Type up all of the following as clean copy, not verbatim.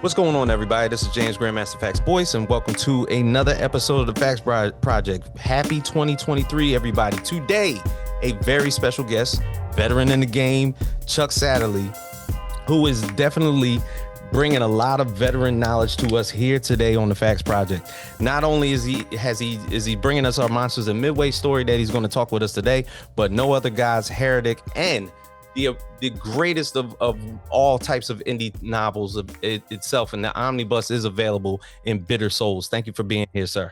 What's going on, everybody? This is James Grandmaster Facts Boyce, and welcome to another episode of the Facts Project. Happy 2023, everybody. Today, a very special guest, veteran in the game, Chuck Satterlee, who is definitely bringing a lot of veteran knowledge to us here today on the Facts Project. Not only is he bringing us our Monsters Midway story that he's going to talk with us today, but no other guys, Heretic, and the greatest of all types of indie novels itself, and the omnibus is available in Bitter Souls. Thank you for being here, sir.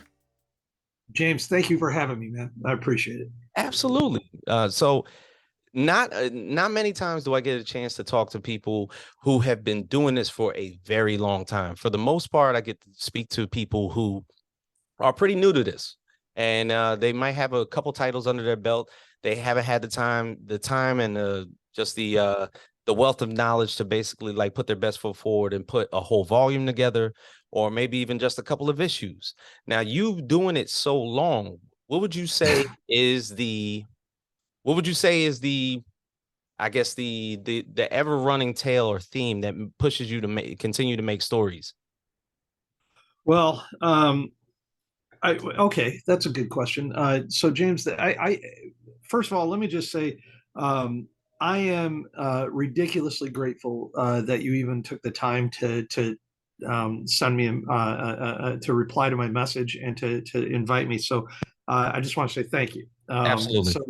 James, thank you for having me, man. I appreciate it. Absolutely. So not many times do I get a chance to talk to people who have been doing this for a very long time. For the most part, I get to speak to people who are pretty new to this, and they might have a couple titles under their belt. They haven't had the time and just the wealth of knowledge to basically like put their best foot forward and put a whole volume together, or maybe even just a couple of issues. Now, you doing it so long, what would you say is the I guess the ever running tale or theme that pushes you to continue to make stories? Well, okay, that's a good question. So James, I first of all, let me just say, I am ridiculously grateful that you even took the time to send me to reply to my message and to invite me. So I just want to say thank you. Absolutely. So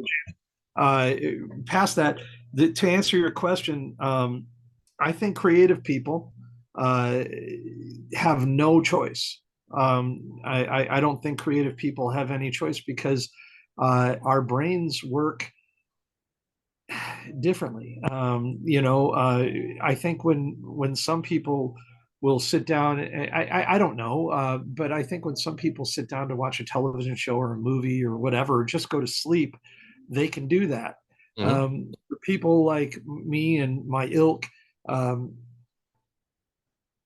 past that, to answer your question, I think creative people have no choice. I don't think creative people have any choice because our brains work differently. I think when some people will sit down, I don't know, but I think when some people sit down to watch a television show or a movie or whatever, or just go to sleep, they can do that. For people like me and my ilk,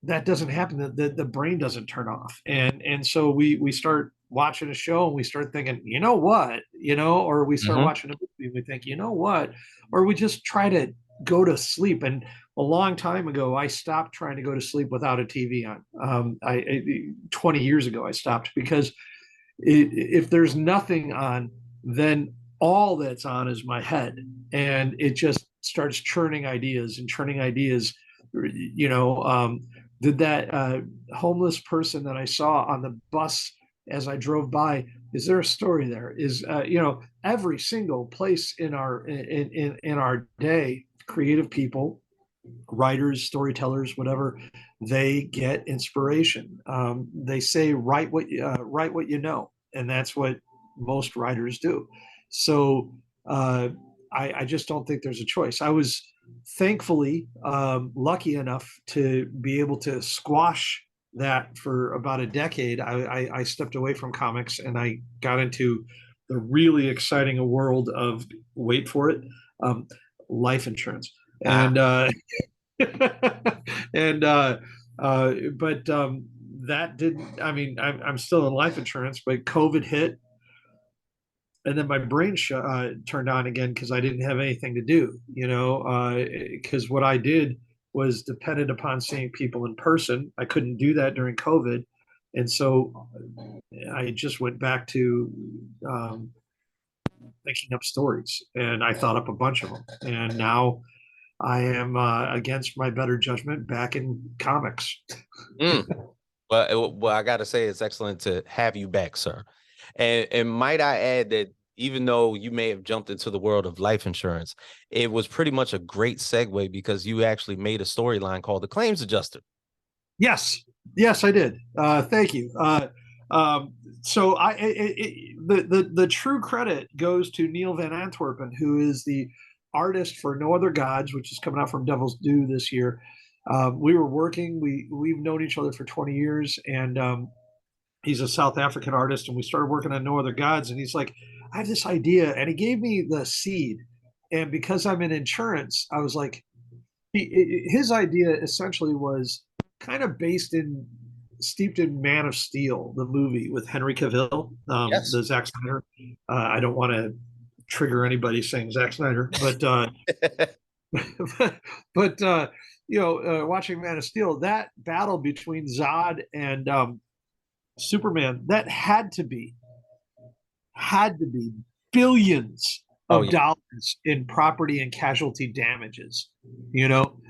that doesn't happen. The brain doesn't turn off, and so we start watching a show and we start thinking, you know what, or we start watching a movie and we think, you know what, or we just try to go to sleep. And a long time ago, I stopped trying to go to sleep without a TV on. 20 years ago, I stopped because if there's nothing on, then all that's on is my head, and it just starts churning ideas and churning ideas. Did that homeless person that I saw on the bus as I drove by, is there a story there? Is every single place in our day, creative people, writers, storytellers, whatever, they get inspiration. They say write what you know, and that's what most writers do. So I just don't think there's a choice. I was thankfully lucky enough to be able to squash that for about a decade. I stepped away from comics and I got into the really exciting world of, wait for it, life insurance. And that didn't, I'm still in life insurance, but COVID hit, and then my brain turned on again because I didn't have anything to do, because what I did was dependent upon seeing people in person. I couldn't do that during COVID. And so I just went back to thinking up stories, and I thought up a bunch of them. And now I am, against my better judgment, back in comics. Well, I got to say, it's excellent to have you back, sir. And might I add that even though you may have jumped into the world of life insurance, it was pretty much a great segue because you actually made a storyline called The Claims Adjuster. Yes, I did. Thank you. So the true credit goes to Neil Van Antwerpen, who is the artist for No Other Gods, which is coming out from Devil's Due this year. We were working. We've known each other for 20 years, and he's a South African artist, and we started working on No Other Gods. And he's like, I have this idea, and he gave me the seed. And because I'm in insurance, I was like, his idea essentially was kind of steeped in Man of Steel, the movie with Henry Cavill, Yes. the Zack Snyder. I don't want to trigger anybody saying Zack Snyder, but but watching Man of Steel, that battle between Zod and Superman, that had to be billions Oh of yeah. dollars in property and casualty damages. You know,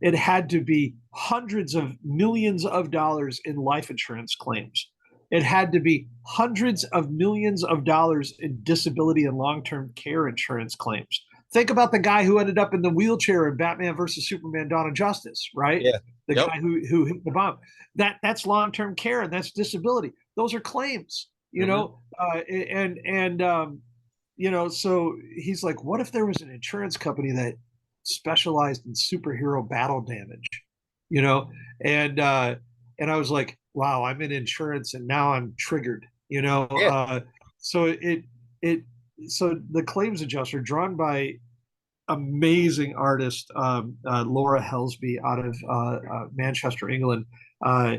it had to be hundreds of millions of dollars in life insurance claims. It had to be hundreds of millions of dollars in disability and long-term care insurance claims. Think about the guy who ended up in the wheelchair in Batman versus Superman: Dawn of Justice, right? Yeah. The Yep. guy who hit the bomb. That's long-term care and that's disability. Those are claims, Hmm. so he's like, what if there was an insurance company that specialized in superhero battle damage, you know? And and I was like, wow, I'm in insurance and now I'm triggered, Yeah. so it so the claims adjuster, drawn by amazing artist Laura Helsby out of Manchester, England. Uh,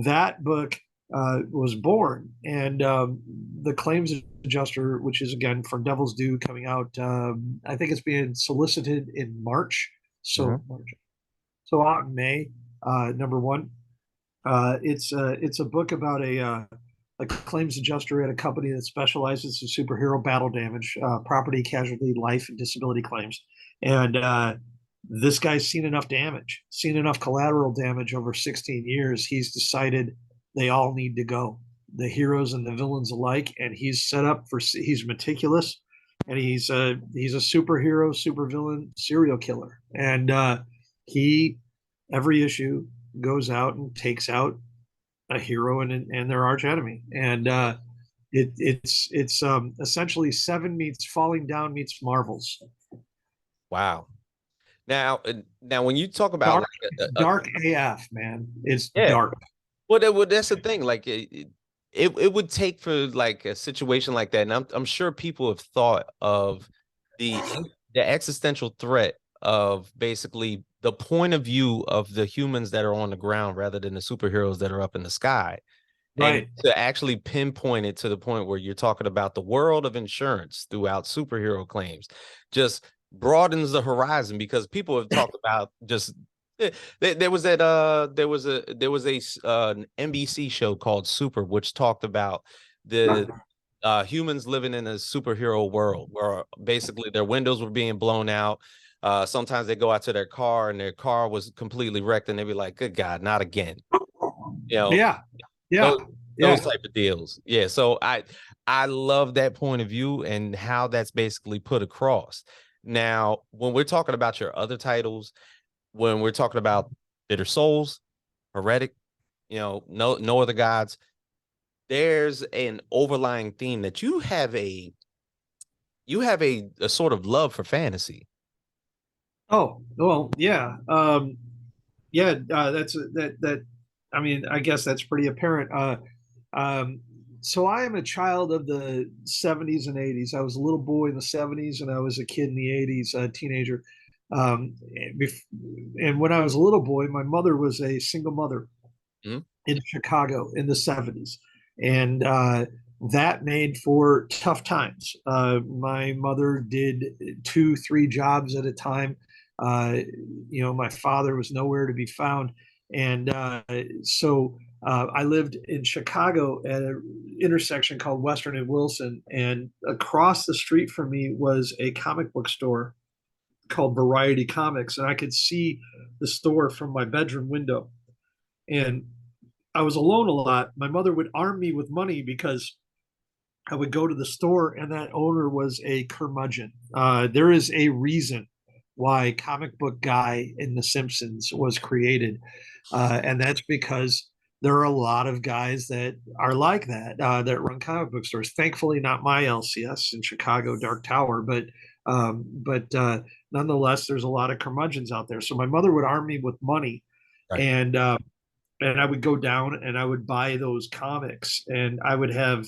that book was born, and the claims adjuster, which is again for Devil's Due, coming out. I think it's being solicited in March, Hmm. so out in May. Number one, it's a book about a claims adjuster at a company that specializes in superhero battle damage, property, casualty, life, and disability claims. And this guy's seen enough damage, seen enough collateral damage over 16 years. He's decided they all need to go, the heroes and the villains alike. And he's set up for, he's meticulous, and he's a superhero, supervillain, serial killer. And he, every issue, goes out and takes out a hero and their arch enemy. And it's essentially Seven meets Falling Down meets Marvels. Wow. Now, when you talk about Dark, like dark AF, man. It's yeah, dark. well, that's the thing. Like it would take for like a situation like that, and I'm sure people have thought of the the existential threat of basically the point of view of the humans that are on the ground rather than the superheroes that are up in the sky. And Right. to actually pinpoint it to the point where you're talking about the world of insurance throughout superhero claims just broadens the horizon because people have talked about just there was that an NBC show called Super, which talked about the humans living in a superhero world where basically their windows were being blown out. Sometimes they go out to their car and their car was completely wrecked, and they'd be like, "Good God, not again!" You know, Yeah. Yeah. those Yeah. type of deals. Yeah. So I love that point of view and how that's basically put across. Now, when we're talking about your other titles, when we're talking about Bitter Souls, Heretic, no other gods, there's an overlying theme that you have a sort of love for fantasy. Oh, well, yeah. Yeah, that I mean, I guess that's pretty apparent. Um, so I am a child of the 70s and 80s. I was a little boy in the 70s and I was a kid in the 80s, a teenager. Um, and when I was a little boy, my mother was a single mother Mhm. in Chicago in the 70s. And that made for tough times. My mother did 2, 3 jobs at a time. Uh, my father was nowhere to be found. And so I lived in Chicago at an intersection called Western and Wilson. And across the street from me was a comic book store called Variety Comics. And I could see the store from my bedroom window. And I was alone a lot. My mother would arm me with money because I would go to the store and that owner was a curmudgeon. There is a reason why Comic Book Guy in The Simpsons was created. And that's because there are a lot of guys that are like that, that run comic book stores. Thankfully, not my LCS in Chicago, Dark Tower, but nonetheless, there's a lot of curmudgeons out there. So my mother would arm me with money, Right. and and I would go down and I would buy those comics, and I would have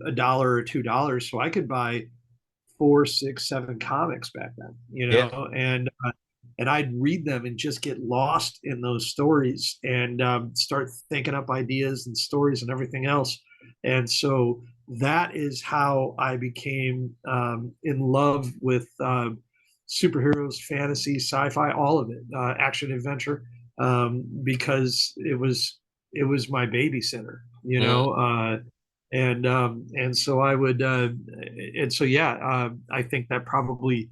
$1 or $2, so I could buy 4, 6, 7 comics back then, Yeah. and I'd read them and just get lost in those stories and start thinking up ideas and stories and everything else. And so that is how I became in love with superheroes, fantasy, sci-fi, all of it, action adventure, because it was my babysitter, Mm. and so I would, and so yeah, I think that probably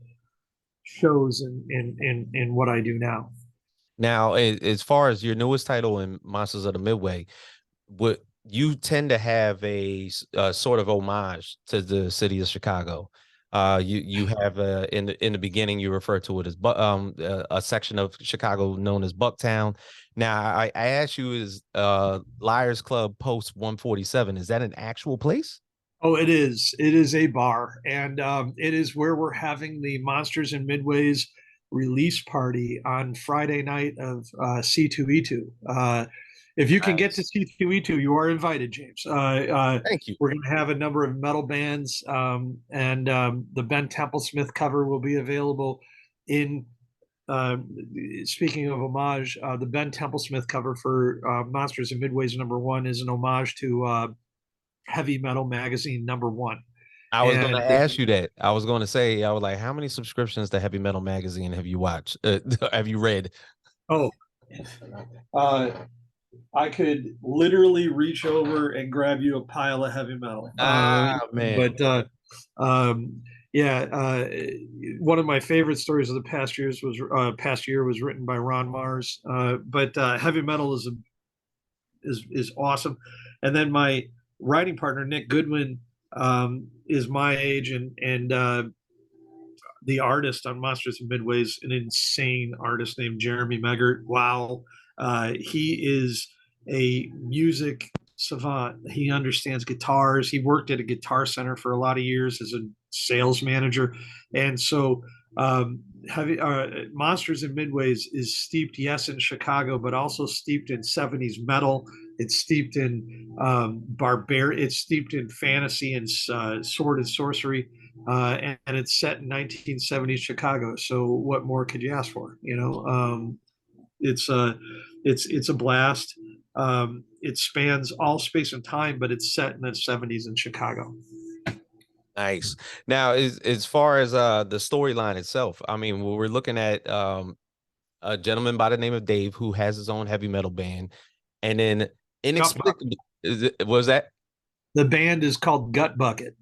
shows in what I do now. Now, as far as your newest title in Monsters of the Midway, what you tend to have sort of homage to the city of Chicago. You have in the beginning you refer to it as a section of Chicago known as Bucktown. Now I asked you, is Liars Club Post 147, is that an actual place? Oh, it is. It is a bar, and it is where we're having the Monsters and Midways release party on Friday night of C2E2. If you can get to Nice. C2E2, you are invited, James. Thank you. We're going to have a number of metal bands, and the Ben Templesmith cover will be available in. Uh, Speaking of homage, the Ben Templesmith cover for Monsters and Midways #1 is an homage to Heavy Metal Magazine #1. I was going And to ask you that. I was going to say, I was like, how many subscriptions to Heavy Metal Magazine have you watched? Have you read? oh, uh, I could literally reach over and grab you a pile of heavy metal. Ah, man. But um, yeah, one of my favorite stories of the past year was written by Ron Mars. But heavy metal is awesome. And then my writing partner Nick Goodwin is my age, and the artist on Monsters and Midways, an insane artist named Jeremy Meggert. Wow. He is a music savant. He understands guitars. He worked at a guitar center for a lot of years as a sales manager. And so Monsters and Midways is steeped, yes, in Chicago, but also steeped in 70s metal. It's steeped in it's steeped in fantasy and sword and sorcery, and it's set in 1970s Chicago. So what more could you ask for? It's it's a blast. It spans all space and time, but it's set in the 70s in Chicago. Nice. Now, as far as the storyline itself, I mean, we're looking at a gentleman by the name of Dave who has his own heavy metal band, and then inexplicably, was that The band is called Gut Bucket.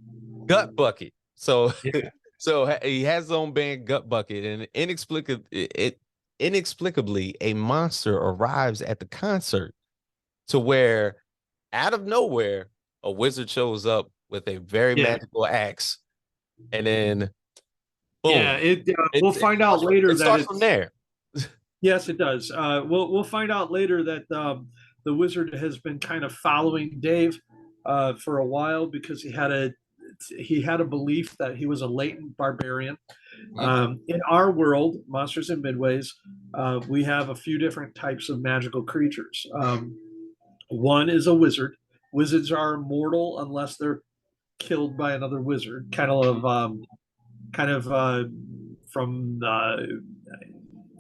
Gut Bucket? So, Yeah. so he has his own band, Gut Bucket, and inexplicably, a monster arrives at the concert to where, out of nowhere, a wizard shows up with a very Yeah. magical axe, and then Yeah. boom, We'll find out later it that starts from it's. there. Yes, it does. We'll find out later that the wizard has been kind of following Dave for a while because he had a belief that he was a latent barbarian. In our world, Monsters and Midways, we have a few different types of magical creatures. One is a wizard. Wizards are immortal unless they're killed by another wizard, kind of from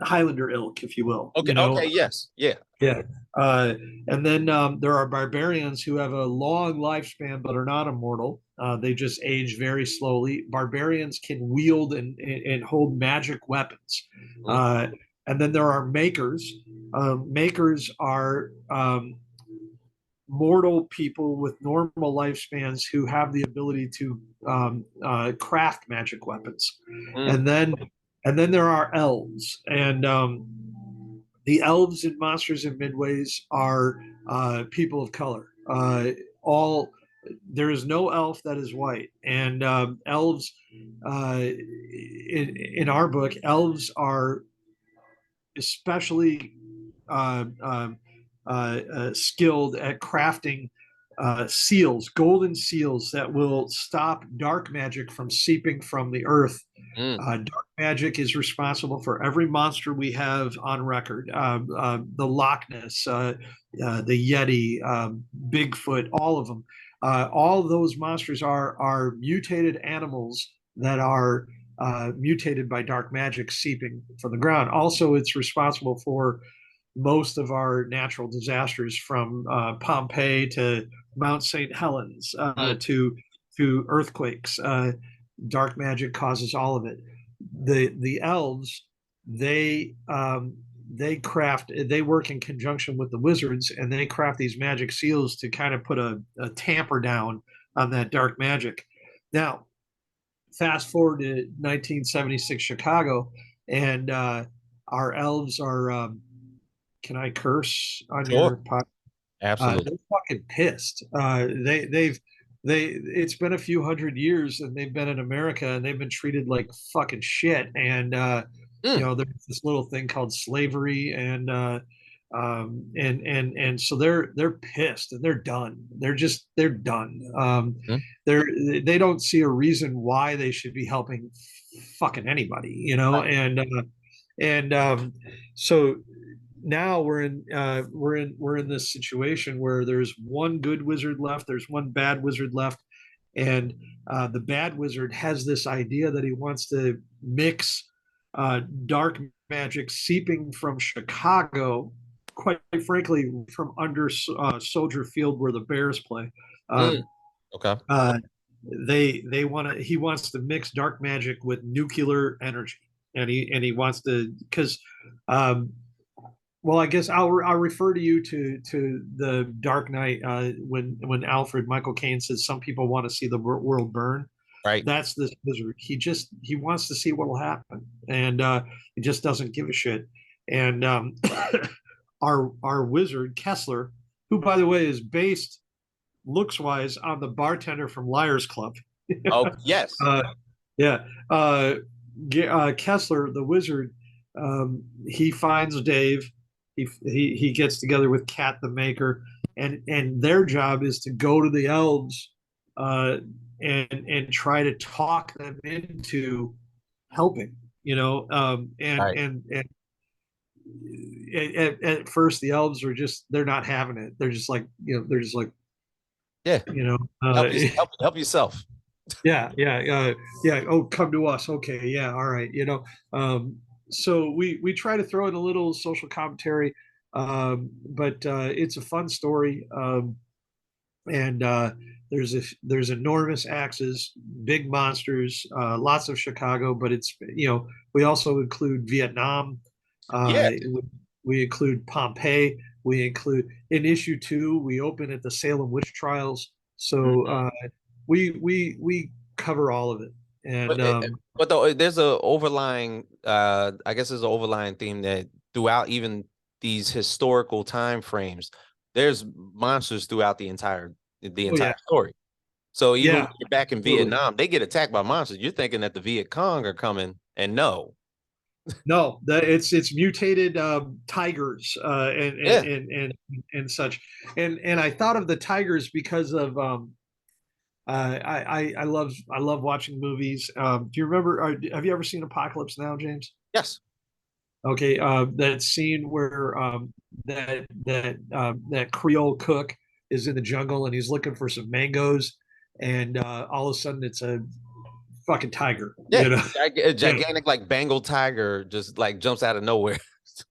Highlander ilk, if you will. Okay, okay, yes, yeah. Yeah. And then there are barbarians who have a long lifespan but are not immortal. They just age very slowly. Barbarians can wield and hold magic weapons. Mhm. And then there are makers. Makers are mortal people with normal lifespans who have the ability to craft magic weapons. Mm. And then there are elves, and the elves in Monsters and Midways are people of color. All There is no elf that is white, and elves in our book, elves are especially uh, uh, skilled at crafting seals, golden seals that will stop dark magic from seeping from the earth. Mm. Dark magic is responsible for every monster we have on record. The Loch Ness, the Yeti, Bigfoot, all of them. All of those monsters are mutated animals that are mutated by dark magic seeping from the ground. Also, it's responsible for most of our natural disasters, from Pompeii to Mount St. Helens, Mm. to earthquakes. Dark magic causes all of it. the elves, they they work in conjunction with the wizards, and they craft these magic seals to kind of put a tamper down on that dark magic. Now, fast forward to 1976 Chicago, and our elves are. Can I curse on Sure. your podcast? Absolutely. They're fucking pissed. It's been a few hundred years, and they've been in America, and they've been treated like fucking shit. And Mm. there's this little thing called slavery, and so they're pissed, and they're done. They're done. Mm. They don't see a reason why they should be helping fucking anybody, Right. and so now we're in this situation where there's one good wizard left, there's one bad wizard left, and the bad wizard has this idea that he wants to mix dark magic seeping from Chicago, quite frankly, from under Soldier Field where the Bears play. Mm. Um, Okay. they want to. He wants to mix dark magic with nuclear energy, and he wants to because. Well, I guess I'll refer to you to the Dark Knight when Alfred Michael Caine says some people want to see the world burn. Right. That's this wizard. He wants to see what will happen, and he just doesn't give a shit. And our wizard Kessler, who by the way is based looks wise on the bartender from Liars Club. Oh, yes. Yeah, Kessler, the wizard, he finds Dave. He gets together with Cat the Maker, and their job is to go to the elves, and try to talk them into helping. Right. At first the elves are they're not having it. They're just like they're just like Yeah. you know Help yourself. yeah. Oh, come to us. Okay, yeah, all right. So we try to throw in a little social commentary, but it's a fun story. And there's enormous axes, big monsters, lots of Chicago, but it's we also include Vietnam. Yeah. We include Pompeii. We include in issue 2. We open at the Salem witch trials. So we cover all of it. And But though there's a overlying I guess there's an overlying theme that throughout even these historical time frames, there's monsters throughout the entire story. So even when yeah, you're back in absolutely. Vietnam, they get attacked by monsters. You're thinking that the Viet Cong are coming, and no. No, it's mutated tigers Yeah. and such. And I thought of the tigers because of I love watching movies. Do you remember? Have you ever seen Apocalypse Now, James? Yes. Okay, that scene where that Creole cook is in the jungle and he's looking for some mangoes, and all of a sudden it's a fucking tiger. Yeah. A Yeah. gigantic like Bengal tiger just like jumps out of nowhere.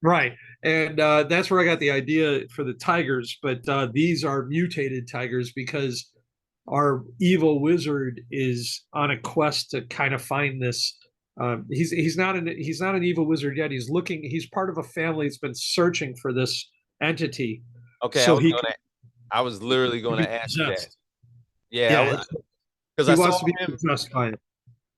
Right. And that's where I got the idea for the tigers. But these are mutated tigers because our evil wizard is on a quest to kind of find this. He's not an evil wizard yet. He's part of a family that's been searching for this entity, Okay, so I was literally can going be to ask you that. possessed. Yeah, Yeah, because he wants to be possessed by it.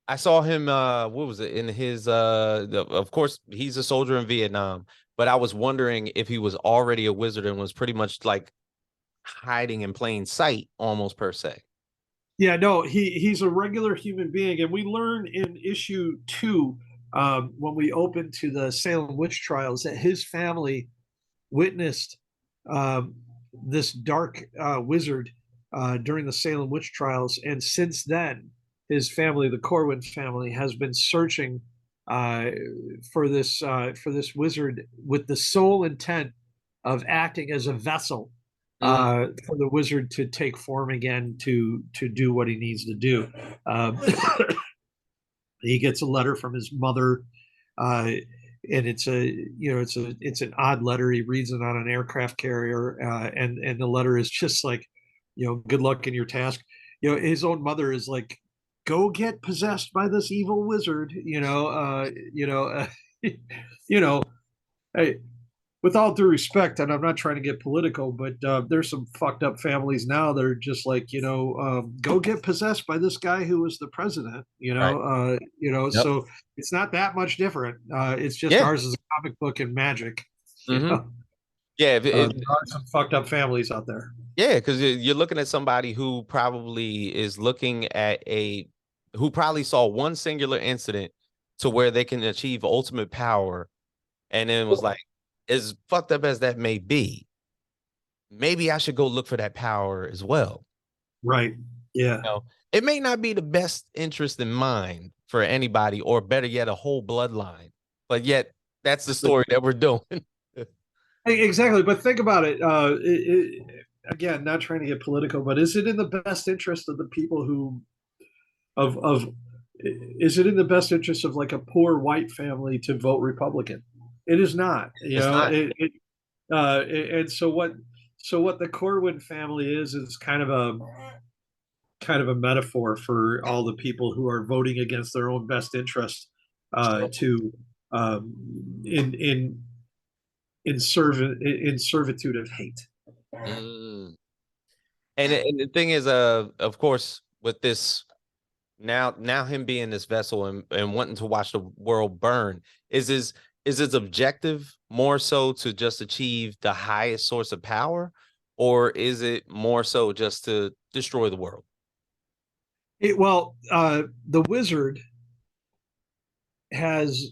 I saw him what was it in his of course he's a soldier in Vietnam, but I was wondering if he was already a wizard and was pretty much like hiding in plain sight almost per se. Yeah, no, he's a regular human being, and we learn in issue 2 when we open to the Salem witch trials that his family witnessed um, this dark wizard during the Salem witch trials, and since then, his family, the Corwin family, has been searching uh, for this wizard with the sole intent of acting as a vessel Mm. for the wizard to take form again to do what he needs to do. Um, he gets a letter from his mother, and it's an odd letter. He reads it on an aircraft carrier, and the letter is just like, good luck in your task. His own mother is like go get possessed by this evil wizard, you know, hey, with all due respect, and I'm not trying to get political, but there's some fucked up families now that are just like, go get possessed by this guy who was the president, Right. Yep. so it's not that much different. It's just Yeah. ours is a comic book and magic, you Hmm. know. Yeah. There are some fucked up families out there. Yeah, because you're looking at somebody who probably is looking at who probably saw one singular incident to where they can achieve ultimate power, and then was like, as fucked up as that may be, maybe I should go look for that power as well. Right. Yeah. You know, it may not be the best interest in mind for anybody, or better yet, a whole bloodline, but yet that's the But story that we're doing. exactly. But think about it. Again, not trying to get political, but is it in the best interest of the people who of is it in the best interest of like a poor white family to vote Republican? It is not. It's not. And so what the Corwin family is kind of a metaphor for all the people who are voting against their own best interest to in in servitude of hate. Mm. And the thing is, of course, with this now him being this vessel and wanting to watch the world burn, is his objective more so to just achieve the highest source of power, or is it more so just to destroy the world? The wizard has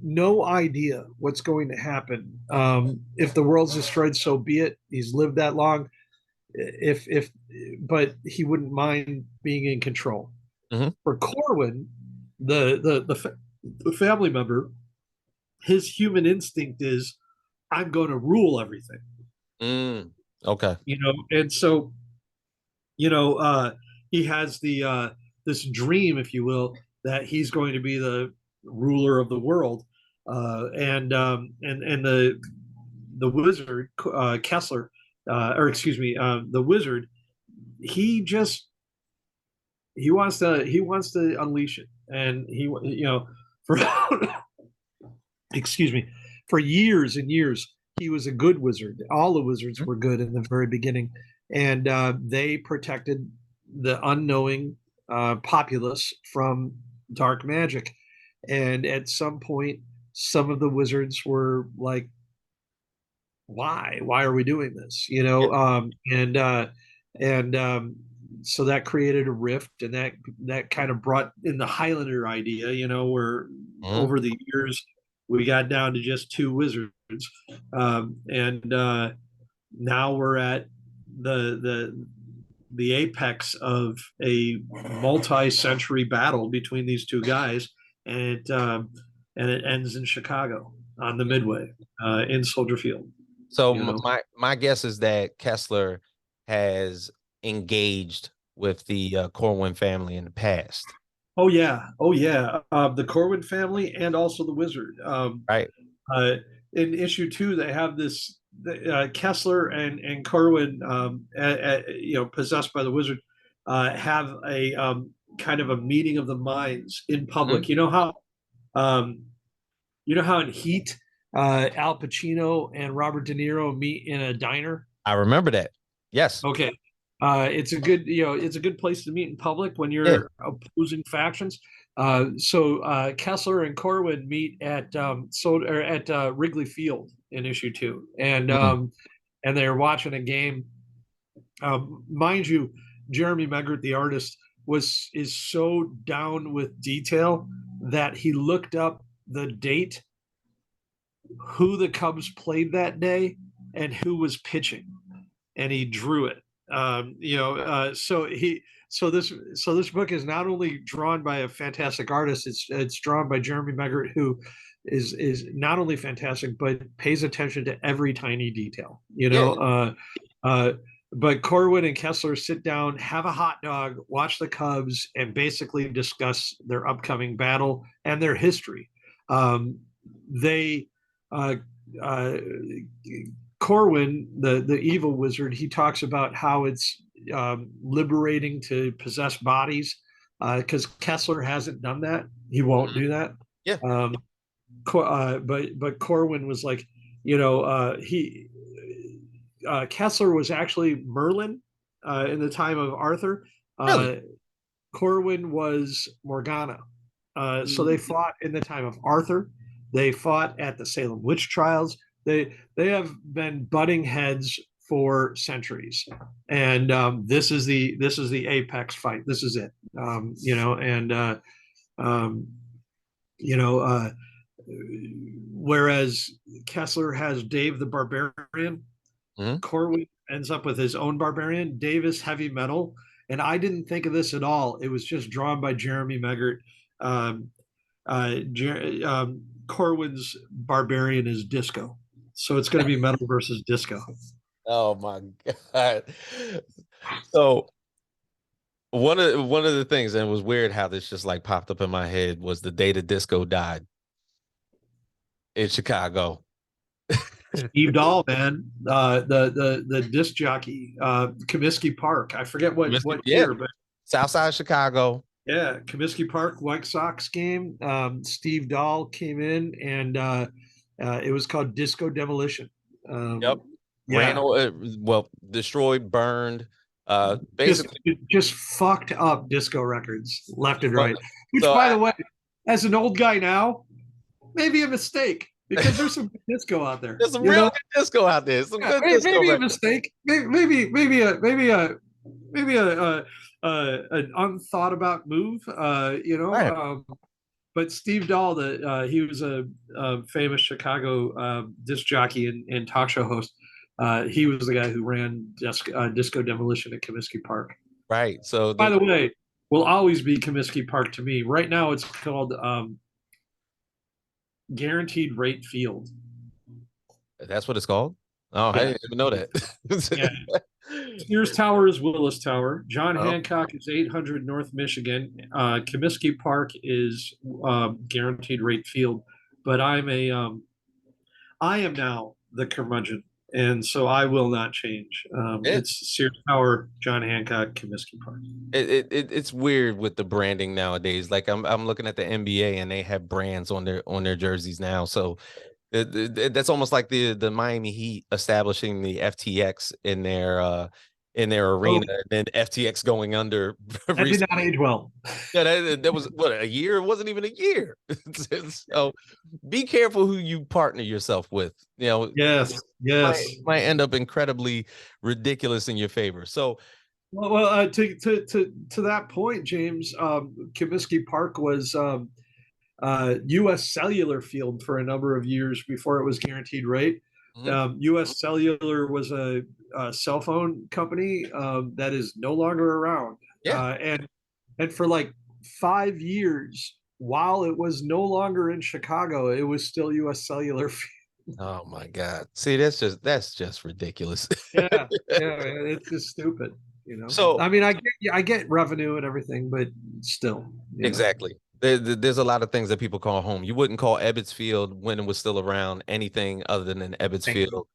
no idea what's going to happen. If the world's destroyed, so be it. He's lived that long. If but he wouldn't mind being in control. Mm-hmm. For Corwin, the family member, his human instinct is, I'm going to rule everything. Okay. And so you know he has the this dream, if you will, that he's going to be the ruler of the world, and the wizard, Kessler, or excuse me, the wizard, he just he wants to unleash it, and for excuse me, for years and years he was a good wizard. All the wizards were good in the very beginning, and they protected the unknowing populace from dark magic. And at some point, some of the wizards were like, why are we doing this, Yeah. and so that created a rift, and that kind of brought in the Highlander idea, where Mhm. over the years we got down to just two wizards, and now we're at the apex of a multi-century battle between these two guys, and it ends in Chicago on the Midway, in Soldier Field. So You know. my guess is that Kessler has engaged with the Corwin family in the past, Oh yeah, oh yeah. The Corwin family and also the Wizard. right? Uh, in issue 2, they have this Kessler and Corwin, possessed by the Wizard, have a kind of a meeting of the minds in Mhm. public. Um, in Heat, Al Pacino and Robert De Niro meet in a diner. I remember that. Yes. Okay. It's a good place to meet in public when Yeah. you're opposing factions. So Kessler and Corwin meet at Wrigley Field in issue 2, and Mm. they're watching a game. Mind you, Jeremy Meggert, the artist, is so down with detail that he looked up the date, who the Cubs played that day, and who was pitching, and he drew it. So this book is not only drawn by a fantastic artist, it's drawn by Jeremy Meggert, who is not only fantastic but pays attention to every tiny detail. Yeah. But Corwin and Kessler sit down, have a hot dog, watch the Cubs, and basically discuss their upcoming battle and their history. They uh, uh, Corwin, the evil wizard, he talks about how it's liberating to possess bodies, because Kessler hasn't done that. He won't do that. Yeah. Um, but Corwin was like, he Kessler was actually Merlin in the time of Arthur. Really? Corwin was Morgana. So they fought in the time of Arthur. They fought at the Salem witch trials. They have been butting heads for centuries, and this is the apex fight. This is it. Um, you know, uh, whereas Kessler has Dave the Barbarian, Mm-hmm. Corwin ends up with his own barbarian. Davis heavy metal, and I didn't think of this at all. It was just drawn by Jeremy Meggert. Um, Corwin's barbarian is disco, so it's going to be metal versus disco. Oh my God. So one of the things, and it was weird how this just like popped up in my head, was the day the disco died in Chicago. Steve Dahl, man, the disc jockey, Comiskey Park. I forget what Yeah, year, but Southside Chicago. yeah, Comiskey Park White Sox game. Steve Dahl came in, and it was called Disco Demolition. Yep. Ran Yeah, over, well, destroyed, burned, just basically. just fucked up disco records left and right. Which, So by the way, as an old guy now, maybe a mistake because there's some good disco out there. there's some You real know, good disco out there. Some yeah, good disco maybe a records. mistake. Maybe a an unthought about move. Right. But Steve Dahl, he was a famous Chicago disc jockey and talk show host. He was the guy who ran Disco Demolition at Comiskey Park. Right. So By the way, will always be Comiskey Park to me. Right now, it's called Guaranteed Rate Field. that's what it's called. Oh, I Yeah, didn't even know that. yeah. Sears Tower is Willis Tower. John Oh, Hancock is 800 North Michigan. Comiskey Park is Guaranteed Rate Field. But I am now the curmudgeon, and so I will not change. it, It's Sears Tower, John Hancock, Comiskey Park. it's weird with the branding nowadays. Like I'm looking at the NBA and they have brands on their jerseys now. So that's almost like the Miami Heat establishing the FTX in their Oh, arena, and then FTX going under that did not recently. age well. Yeah, that was what, a year? It wasn't even a year. So be careful who you partner yourself with. Yes, Might, yes. might end up incredibly ridiculous in your favor. So Well, to that point, James, Comiskey Park was U.S. Cellular Field for a number of years before it was Guaranteed Rate. mhm, U.S. Cellular was a cell phone company that is no longer around, yeah. And for like 5 years, while it was no longer in Chicago, it was still U.S. Cellular. Oh my God. See, that's just ridiculous. Yeah, yeah, it's just stupid. So I mean, I get revenue and everything, but still, exactly. There's a lot of things that people call home. You wouldn't call Ebbets Field when it was still around anything other than an Ebbets Thank you. Field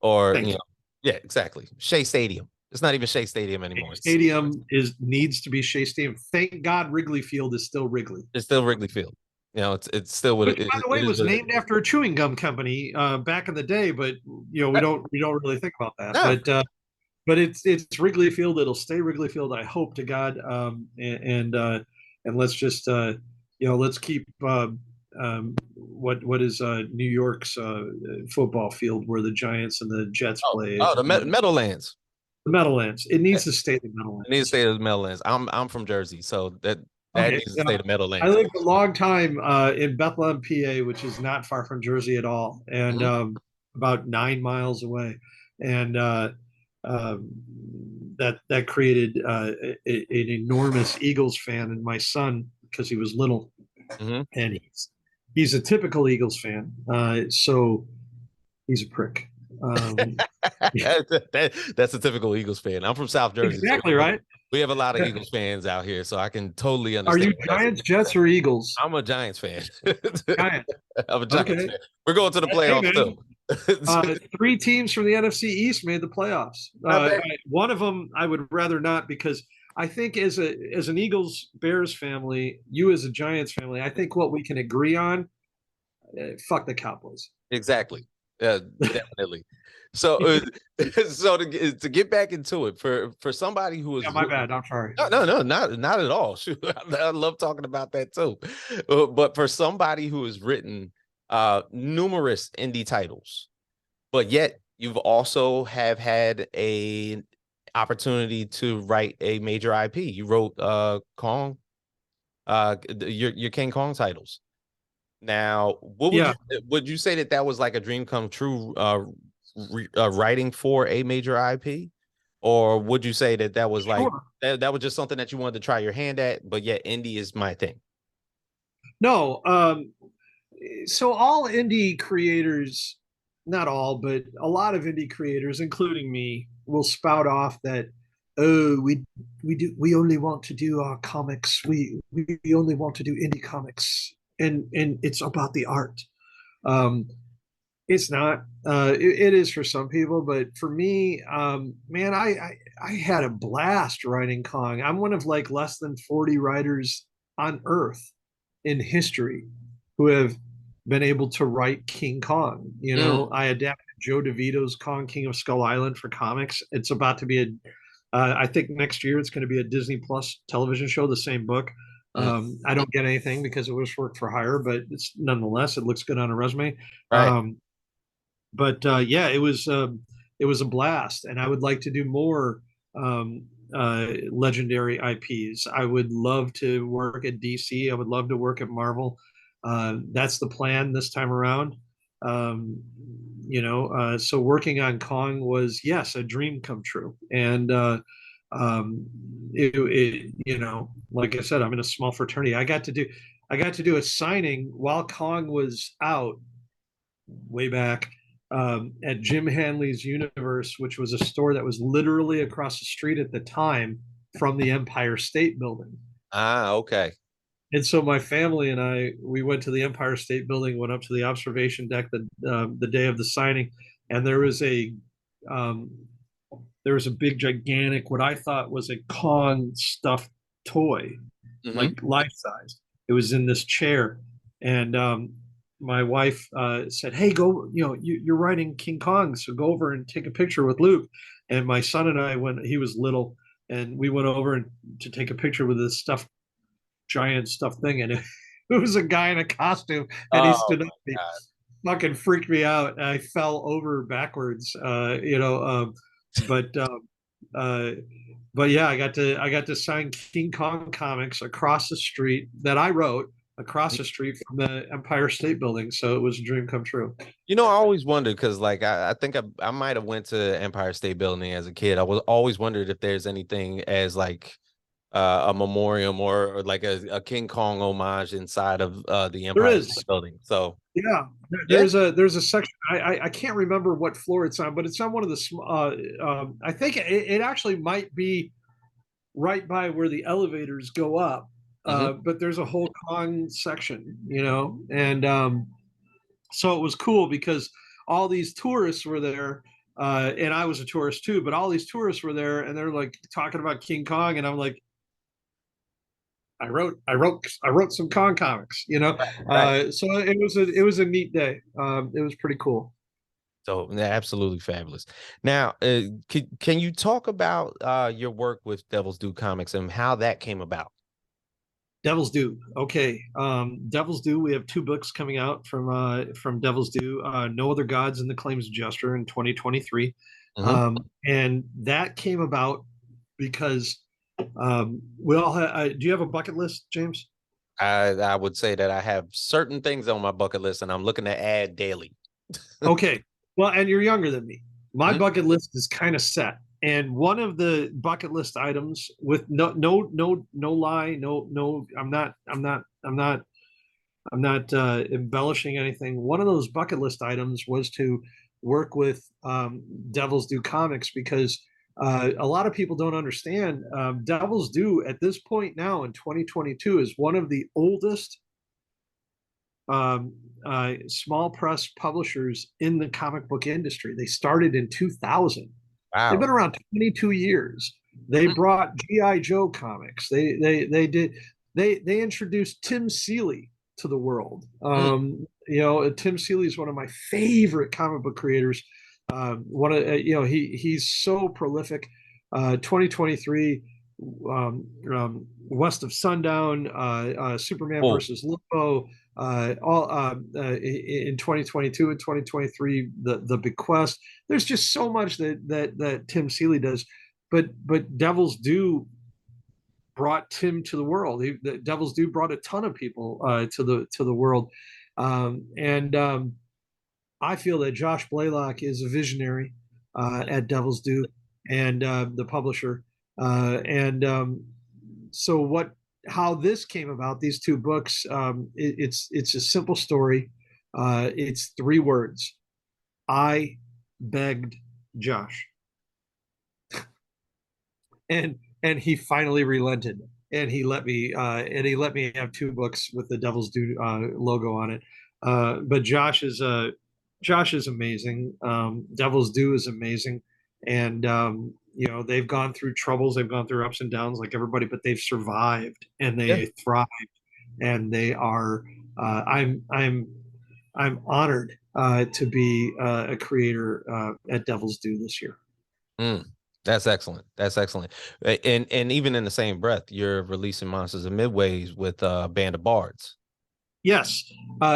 or, Thank you. yeah, exactly. Shea Stadium. It's not even Shea Stadium anymore. Stadium needs to be Shea Stadium. Thank God Wrigley Field is still Wrigley. It's still Wrigley Field. It's still what Which, by the way, it is. was named after a chewing gum company back in the day, but we don't really think about that. No, But it's Wrigley Field. It'll stay Wrigley Field. I hope to God. And let's just let's keep what is New York's football field where the Giants and the Jets play. the Meadowlands. The Meadowlands. It Yeah, needs to stay the it needs to Meadowlands. stay the Meadowlands. I'm from Jersey, so that Okay. needs to stay the I Meadowlands. lived a long time in Bethlehem, PA, which is not far from Jersey at all, and Mhm. about 9 miles away. And um, that created an enormous Eagles fan in my son because he was little, Mhm. and he's a typical Eagles fan. So he's a prick. That's a typical Eagles fan. I'm from South Jersey, so Exactly right. we have a lot of Eagles fans out here, so I can totally Are understand. you Giants, Jets, or Eagles? I'm a Giants fan. Giants. I'm a Giants Okay. fan. We're going to the Hey, playoffs man. too. 3 teams from the NFC East made the playoffs. Not bad. One of them I would rather not because I think as an Eagles Bears family, you as a Giants family, I think what we can agree on, fuck the Cowboys. Exactly. Definitely. So, so to get back into it, for somebody who is Yeah, my bad. I'm sorry. no, not at all. Shoot, I love talking about that too. But for somebody who has written numerous indie titles, but yet you've also have had a opportunity to write a major IP. You wrote Kong, your King Kong titles. Now, what Yeah, would you say that that was like a dream come true, writing for a major IP, or would you say that that was like sure. that was just something that you wanted to try your hand at, but yet indie is my thing? No, so all indie creators, not all, but a lot of indie creators, including me, will spout off that, oh, we only want to do our comics. We only want to do indie comics, and it's about the art. Um, it's not. It is for some people, but for me, man, I had a blast writing Kong. I'm one of like less than 40 writers on Earth in history who have been able to write King Kong. You Mm, know, I adapted Joe DeVito's Kong King of Skull Island for comics. It's about to be I think next year it's going to be a Disney Plus television show, the same book. mm, I don't get anything because it was work for hire, but it's nonetheless, it looks good on a resume. right. Um, but yeah, it was a blast, and I would like to do more legendary IPs. I would love to work at DC. I would love to work at Marvel. That's the plan this time around. Um, so working on Kong was, yes, a dream come true, and um, like I said, I'm in a small fraternity. I got to do a signing while Kong was out way back at Jim Hanley's Universe, which was a store that was literally across the street at the time from the Empire State Building. Ah, okay. And so my family and I, we went to the Empire State Building, went up to the observation deck the day of the signing, and um, there was a big, gigantic, what I thought was a Kong stuffed toy, Hmm. like life size. It was in this chair, and my wife said, "Hey, go! You're writing King Kong, so go over and take a picture with Luke." And my son and I, when he was little, and we went over to take a picture with this giant stuffed thing, and it was a guy in a costume, and he Oh stood up. my He God. fucking freaked me out. I fell over backwards, but uh, but yeah, I got to sign King Kong comics across the street that I wrote across the street from the Empire State Building. So it was a dream come true. You know, I always wondered because, like, I think I might have went to Empire State Building as a kid. I was always wondered if there's anything as like a memoriam or like a King Kong homage inside of the There Empire is, State Building. So yeah, yeah. there's a section. I can't remember what floor it's on, but it's on one of the. I think it actually might be right by where the elevators go up. Hmm. But there's a whole Kong section, and so it was cool because all these tourists were there, and I was a tourist too. But all these tourists were there, and they're like talking about King Kong, and I'm like, I wrote some Kong comics, Right. So it was a neat day. It was pretty cool. So yeah, absolutely fabulous. Now, can you talk about your work with Devil's Due Comics and how that came about? Devil's Due. Okay. Devil's Due. We have two books coming out from Devil's Due. No Other Gods and the Claims Adjuster in 2023. Hmm. And that came about because do you have a bucket list, James? I would say that I have certain things on my bucket list, and I'm looking to add daily. Okay. Well, and you're younger than me. My Mhm. bucket list is kind of set. And one of the bucket list items with no lie, no, I'm not embellishing anything. One of those bucket list items was to work with Devil's Due Comics because a lot of people don't understand. Devil's Due at this point now in 2022 is one of the oldest small press publishers in the comic book industry. They started in 2000. They've Wow. been around 22 years. They brought GI Joe comics. They introduced Tim Seeley to the world. Tim Seeley is one of my favorite comic book creators. One of he's so prolific. 2023, West of Sundown, Superman versus Lobo, all in 2022 and 2023, the Bequest. There's just so much that Tim Seeley does, but Devil's Due brought Tim to the world. The Devil's Due brought a ton of people to the world, and I feel that Josh Blaylock is a visionary at Devil's Due and the publisher. So how this came about, these two books, it's a simple story. It's 3 words. I begged Josh. and he finally relented, and he let me have 2 books with the Devil's Due logo on it. But Josh is amazing. Devil's Due is amazing, and they've gone through troubles, they've gone through ups and downs like everybody, but they've survived and they thrived, and they are. I'm honored to be a creator at Devil's Due this year. That's excellent. That's excellent. And even in the same breath, you're releasing Monsters Midways with Band of Bards. Yes.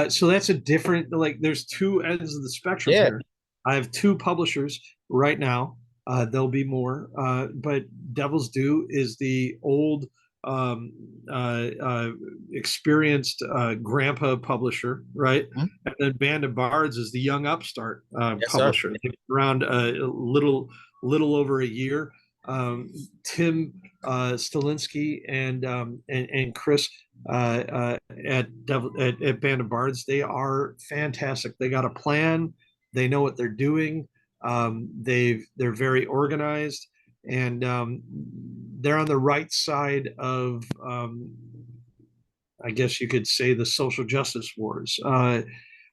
So that's a different, there's 2 ends of the spectrum here. I have 2 publishers right now. There'll be more, but Devil's Due is the old, experienced grandpa publisher, right? Mm-hmm. And then Band of Bards is the young upstart publisher. They've been around a little over a year. Tim Stalinsky and Chris at Band of Bards, they are fantastic. They got a plan. They know what they're doing. They're very organized, and they're on the right side of, I guess you could say, the social justice wars. I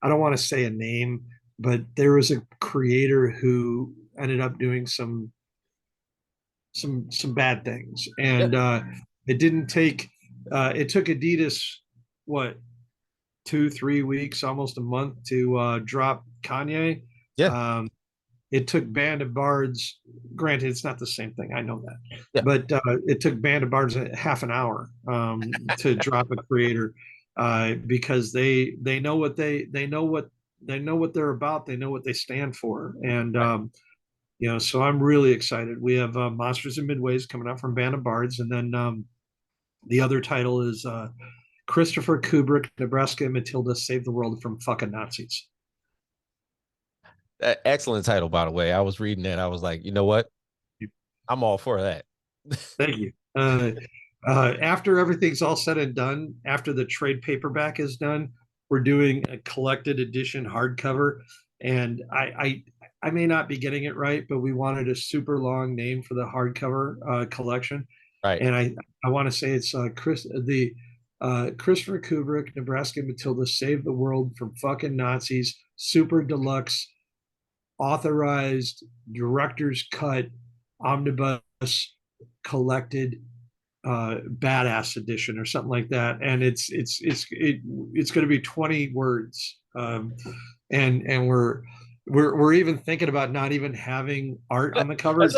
don't want to say a name, but there was a creator who ended up doing some bad things, and it didn't take. It took Adidas 2-3 weeks, almost a month, to drop Kanye. It took Band of Bards. Granted, it's not the same thing. I know that, but it took Band of Bards half an hour to drop a creator because they know what they're about. They know what they stand for, and so I'm really excited. We have Monsters Midways coming out from Band of Bards, and then the other title is Christopher Kubrick, Nebraska and Matilda Save the World from Fucking Nazis. Excellent title, by the way. I was reading that. I was like, you know what? I'm all for that. Thank you. After everything's all said and done, after the trade paperback is done, we're doing a collected edition hardcover. And I may not be getting it right, but we wanted a super long name for the hardcover collection. Right. And I want to say it's Christopher Kubrick, Nebraska and Matilda Save the World from Fucking Nazis, Super Deluxe, authorized director's cut, omnibus, collected badass edition or something like that. And it's going to be 20 words. And we're even thinking about not even having art on the cover.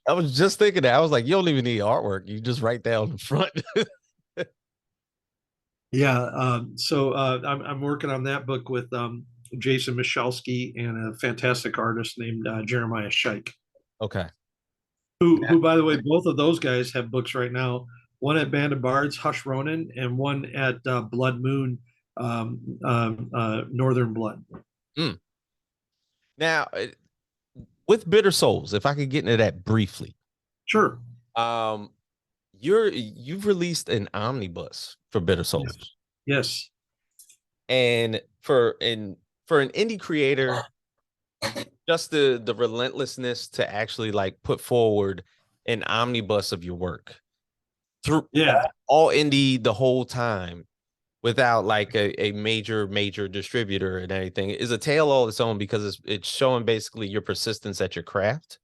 I was just thinking that. I was like, you don't even need artwork. You just write that on the front. So I'm working on that book with Jason Michalski and a fantastic artist named Jeremiah Scheich. Okay. Who, by the way, both of those guys have books right now. One at Band of Bards, Hush Ronin, and one at Blood Moon, Northern Blood. Now, with Bitter Souls, if I could get into that briefly. Sure. You've released an omnibus for Bitter Souls. Yes. And for an indie creator, just the relentlessness to actually put forward an omnibus of your work through all indie the whole time without a major distributor and anything is a tale all its own, because it's showing basically your persistence at your craft.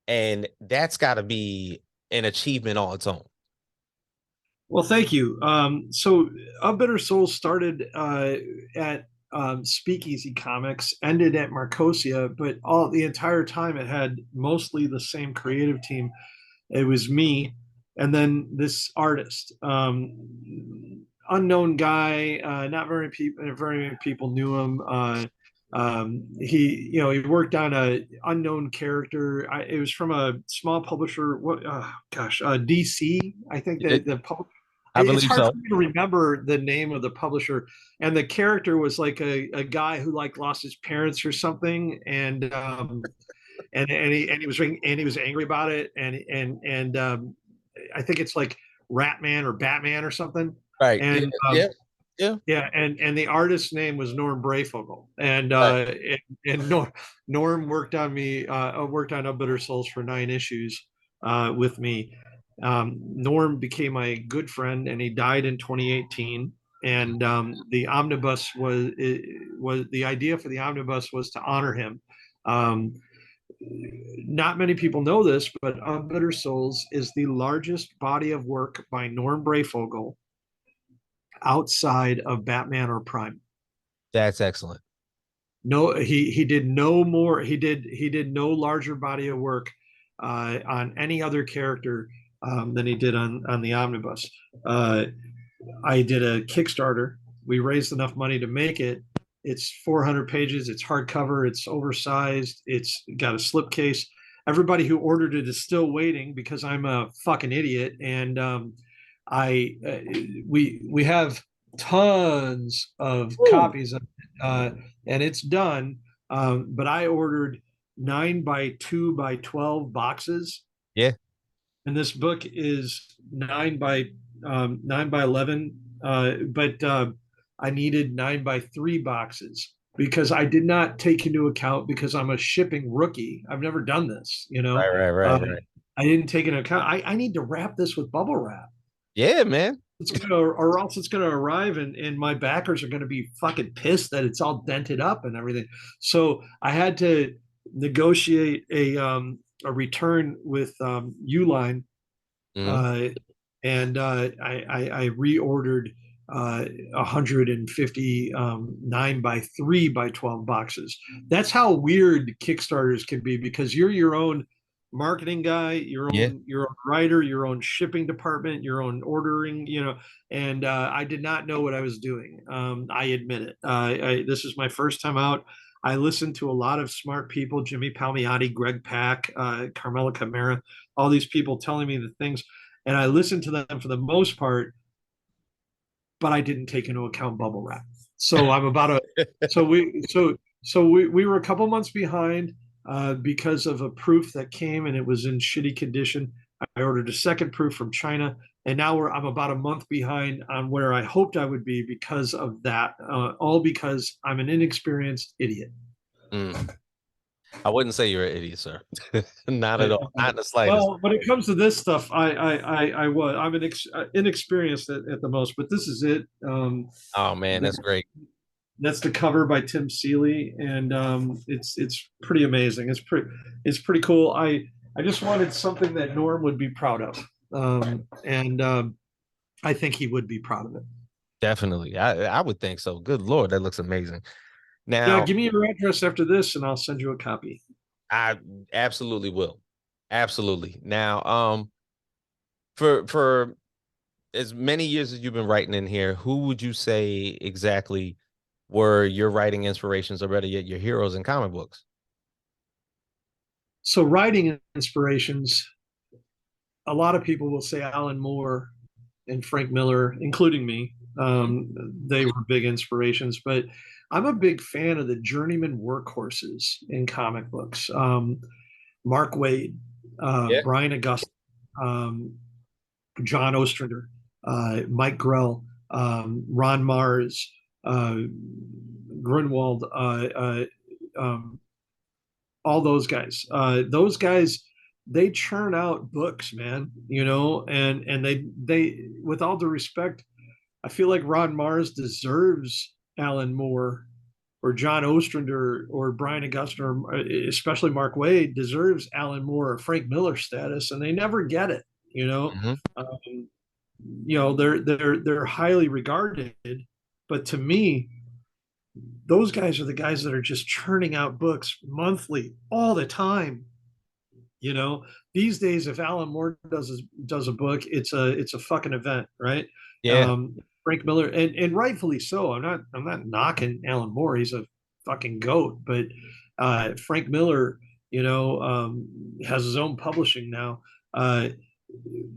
and that's got to be an achievement all its own. Well, thank you. So, A Bitter Soul started at Speakeasy Comics, ended at Marcosia, but all the entire time it had mostly the same creative team. It was me, and then this artist, unknown guy. Not very many people knew him. He worked on a unknown character. It was from a small publisher. What, gosh, DC. I think It, the public. I It's believe hard so. for me to remember the name of the publisher. And the character was like a guy who like lost his parents or something, and he was angry about it, and I think it's like Ratman or Batman or something. Right. Yeah. And Yeah. Yeah. yeah, and the artist's name was Norm Brayfogle, Right. and Norm worked on Up Bitter Souls for 9 issues with me. Norm became my good friend, and he died in 2018. And the omnibus was the idea for the omnibus was to honor him. Um, not many people know this, but Unbitter Souls is the largest body of work by Norm Brayfogle outside of Batman or Prime. That's excellent. No, he did no more. He did no larger body of work on any other character than he did on the omnibus. Uh, I did a Kickstarter. We raised enough money to make it. It's 400 pages. It's hardcover. It's oversized. It's got a slipcase. Everybody who ordered it is still waiting because I'm a fucking idiot. And I we have tons of Ooh. copies of it, and it's done. But I ordered 9 by 2 by 12 boxes, Yeah. and this book is 9 by 11. But I needed 9 by 3 boxes because I did not take into account, because I'm a shipping rookie. I've never done this, Right. Right. Right. Uh, Right. I didn't take into account. I need to wrap this with bubble wrap. Yeah, man. Or else it's gonna arrive, and my backers are gonna be fucking pissed that it's all dented up and everything. So I had to negotiate a return with Uline, Hmm. uh, and I reordered 150 9 by 3 by 12 boxes. That's how weird Kickstarters can be, because you're your own marketing guy, Yeah. your own writer, your own shipping department, your own ordering, and I did not know what I was doing. I admit it. This is my first time out. I listened to a lot of smart people: Jimmy Palmiotti, Greg Pak, Carmela Camara, all these people telling me the things, and I listened to them for the most part, but I didn't take into account bubble wrap. So I'm about a so we were a couple months behind because of a proof that came and it was in shitty condition. I ordered a second proof from China, and now I'm about a month behind on where I hoped I would be because of that. All because I'm an inexperienced idiot. Mm. I wouldn't say you're an idiot, sir. Not at Uh, all. Not in the slightest. well, when it comes to this stuff, I'm inexperienced at the most, but this is it. Oh man, That, that's great. that's the cover by Tim Seeley, and it's pretty amazing. It's pretty cool. I just wanted something that Norm would be proud of, and I think he would be proud of it. Definitely. I would think so. Good Lord, that looks amazing. Yeah, Now, give me your address after this, and I'll send you a copy. I absolutely will. Absolutely. Now, for as many years as you've been writing in here, who would you say exactly were your writing inspirations, or better yet, your heroes in comic books? So, writing inspirations, a lot of people will say Alan Moore and Frank Miller, including me. Mhm. They were big inspirations, but I'm a big fan of the journeyman workhorses in comic books. Mark Waid, Yeah. Brian Augusta, um, John Ostrander, Mike Grell, Ron Mars, uh, Grunwald, all those guys. Those guys, they churn out books, man. And they, with all due respect, I feel like Ron Mars deserves Alan Moore or John Ostrander or Brian Augustine, or especially Mark Waid, deserves Alan Moore or Frank Miller status, and they never get it. You know, Mm-hmm. they're highly regarded, but to me, those guys are the guys that are just churning out books monthly all the time. You know, these days, if Alan Moore does a book, it's a fucking event, right? Yeah. Frank Miller, and rightfully so. I'm not knocking Alan Moore. He's a fucking goat, but Frank Miller, has his own publishing now.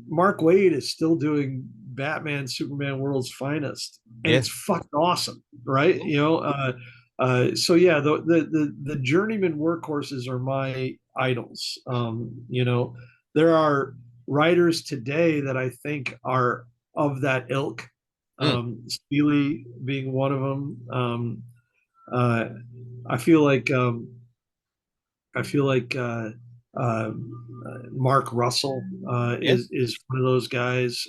Mark Waid is still doing Batman, Superman, World's Finest, and Yeah. it's fucking awesome, right? Mhm. So yeah, the journeyman workhorses are my idols. There are writers today that I think are of that ilk. Mm. Steely being one of them. Uh, I feel like I feel like Mark Russell Yeah. is one of those guys.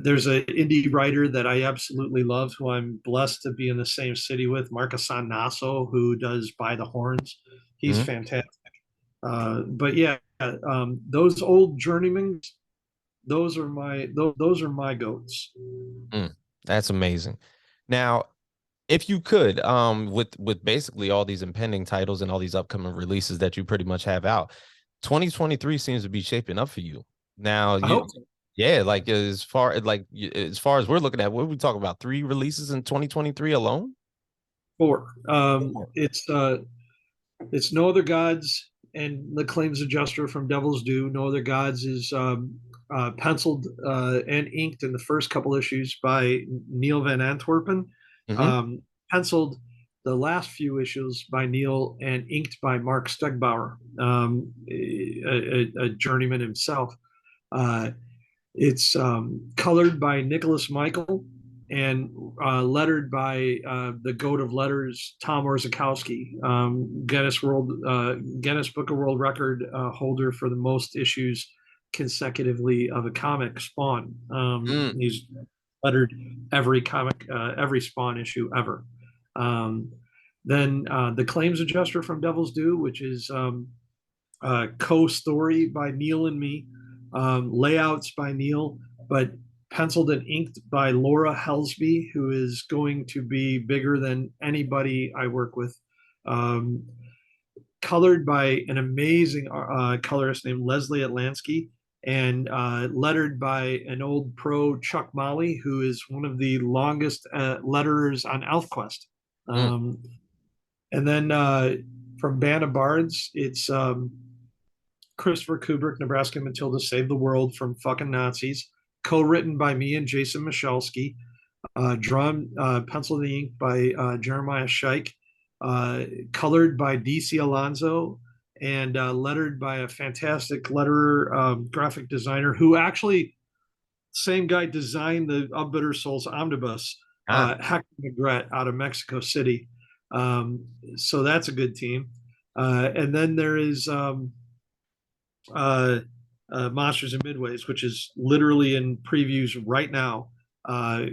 There's an indie writer that I absolutely love, who I'm blessed to be in the same city with, Marcasan Naso, who does By the Horns. He's Mm. fantastic. But yeah, those old journeymen, those are my goats. Mm. That's amazing. Now, if you could, with basically all these impending titles and all these upcoming releases that you pretty much have out, 2023 seems to be shaping up for you. Now, I hope so. yeah, like as far as we're looking at, what we talk about, 3 releases in 2023 alone? For Four. it's No Other Gods and The Claims Adjuster from Devil's Due. No Other Gods is penciled and inked in the first couple issues by Neil Van Antwerpen. Mm-hmm. Um, Penciled the last few issues by Neil and inked by Mark Stegbauer, a journeyman himself. Uh, it's colored by Nicholas Michael and lettered by the goat of letters, Tom Orzechowski, Guinness Book of World Record holder for the most issues consecutively of a comic, Spawn. Mm. He's lettered every Spawn issue ever. Um, then the Claims Adjuster from Devil's Due, which is co-story by Neil and me, layouts by Neil, but penciled and inked by Laura Helsby, who is going to be bigger than anybody I work with. Um, Colored by an amazing colorist named Leslie Atlansky, and lettered by an old pro, Chuck Molly, who is one of the longest letterers on ElfQuest. Mm. Um, and then from Band of Bards, it's Christopher Kubrick, Nebraska Matilda Save the World from fucking Nazis, co-written by me and Jason Michalski, drawn, pencil and ink by Jeremiah Scheich, colored by DC Alonso, and lettered by a fantastic letterer, graphic designer, who actually, same guy designed the Of Bitter Souls omnibus, Ah. Hector Magret out of Mexico City. So that's a good team. And then there is uh, Monsters and Midways, which is literally in previews right now uh,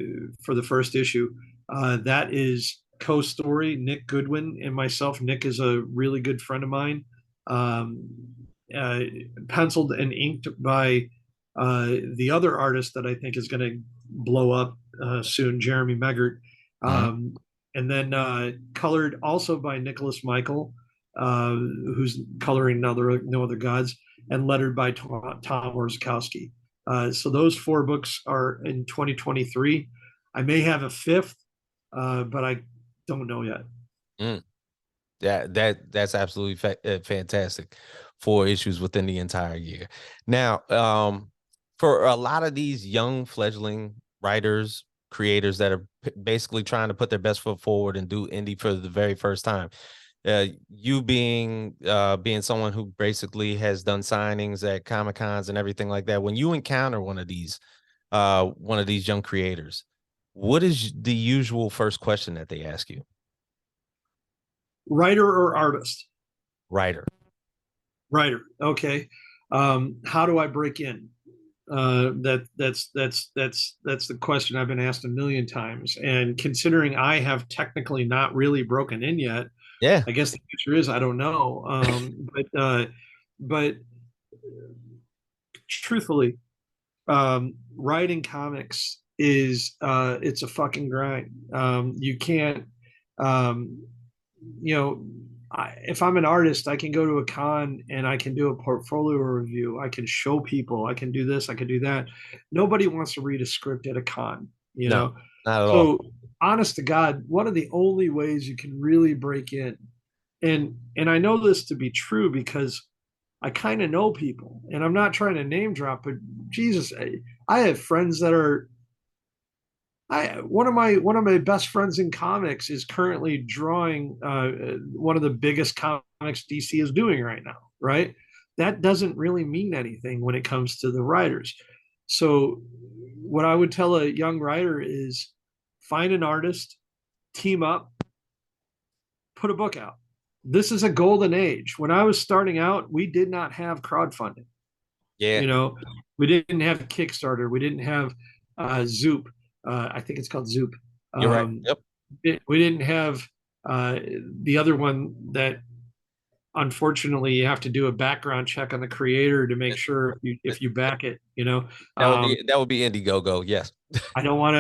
for the first issue. That is co-story Nick Goodwin and myself. Nick is a really good friend of mine. Um, uh, Penciled and inked by the other artist that I think is going to blow up soon, Jeremy Meggert. Mm. And then colored also by Nicholas Michael, who's coloring No Other Gods, and lettered by Tom Orzechowski. So those 4 books are in 2023. I may have a fifth, but I don't know yet. Mm. That's absolutely fantastic. 4 issues within the entire year. Now, for a lot of these young fledgling writers, creators that are basically trying to put their best foot forward and do indie for the very first time, you being someone who basically has done signings at Comic Cons and everything like that, when you encounter one of these young creators, what is the usual first question that they ask you? Writer or artist? Writer. Writer. Okay. How do I break in? That's the question I've been asked a million times. And considering I have technically not really broken in yet, Yeah. I guess the answer is I don't know. But truthfully, writing comics is it's a fucking grind. You can't, um, you know, if I'm an artist, I can go to a con and I can do a portfolio review. I can show people. I can do this. I can do that. Nobody wants to read a script at a con, you No, know. not at all. So, honest to God, one of the only ways you can really break in, and I know this to be true because I kind of know people, and I'm not trying to name drop, but Jesus, I have friends that are. One of my best friends in comics is currently drawing one of the biggest comics DC is doing right now. Right, that doesn't really mean anything when it comes to the writers. So, what I would tell a young writer is find an artist, team up, put a book out. This is a golden age. When I was starting out, we did not have crowdfunding. Yeah, You know, we didn't have Kickstarter. We didn't have Zoop. I think it's called Zoop. you're right. Um, Yep. we didn't have uh, the other one that unfortunately you have to do a background check on the creator to make sure if you back it. That would be Indiegogo. Yes. I don't want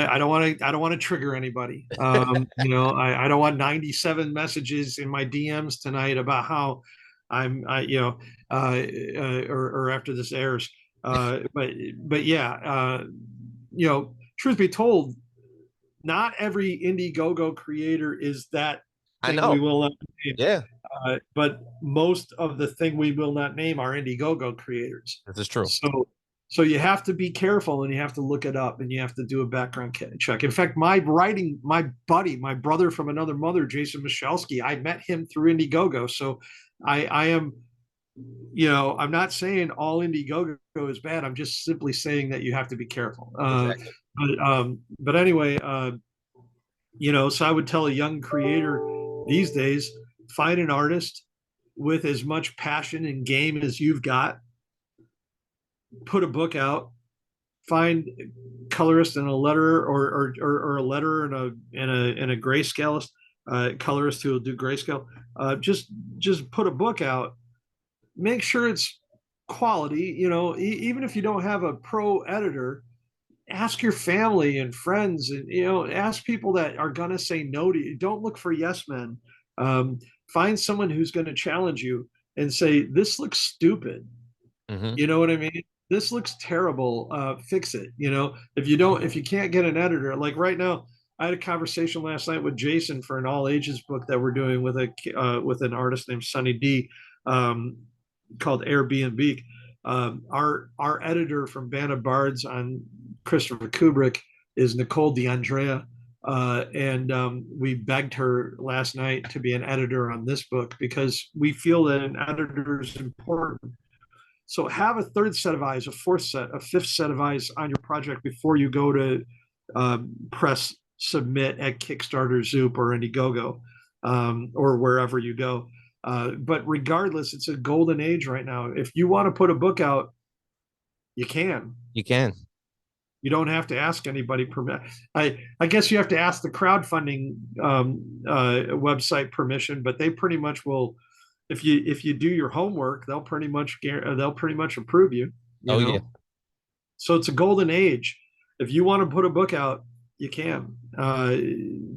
to trigger anybody. I don't want 97 messages in my DMs tonight about how or after this airs. But yeah, truth be told, not every Indiegogo creator is that I thing we know. will not name. Yeah, But most of the thing we will not name are Indiegogo creators. this is true. So you have to be careful and you have to look it up and you have to do a background check. In fact, my buddy, my brother from another mother, Jason Michalski, I met him through Indiegogo. So I am, I'm not saying all Indiegogo is bad. I'm just simply saying that you have to be careful. Exactly. But anyway, so I would tell a young creator these days, find an artist with as much passion and game as you've got, put a book out, find colorist and a letterer or a letterer and a grayscalist colorist who will do grayscale. Just put a book out. Make sure it's quality. Even if you don't have a pro editor, ask your family and friends, and ask people that are gonna say no to you. Don't look for yes men. Find someone who's going to challenge you and say, "This looks stupid." Hmm. You know what I mean? This looks terrible. Fix it. If you can't get an editor, like right now, I had a conversation last night with Jason for an all ages book that we're doing with an artist named Sunny D, um, called Airbnb. Our editor from Band of Bards on Christopher Kubrick is Nicole DeAndrea. And we begged her last night to be an editor on this book because we feel that an editor is important. So have a third set of eyes, a fourth set, a fifth set of eyes on your project before you go to press submit at Kickstarter, Zoop, or Indiegogo, or wherever you go. But regardless, it's a golden age right now. If you want to put a book out, you can. You can. You don't have to ask anybody permit. I guess you have to ask the crowdfunding website permission, but they pretty much will. If you do your homework, they'll pretty much approve you. You Oh yeah. know, so it's a golden age. If you want to put a book out, you can.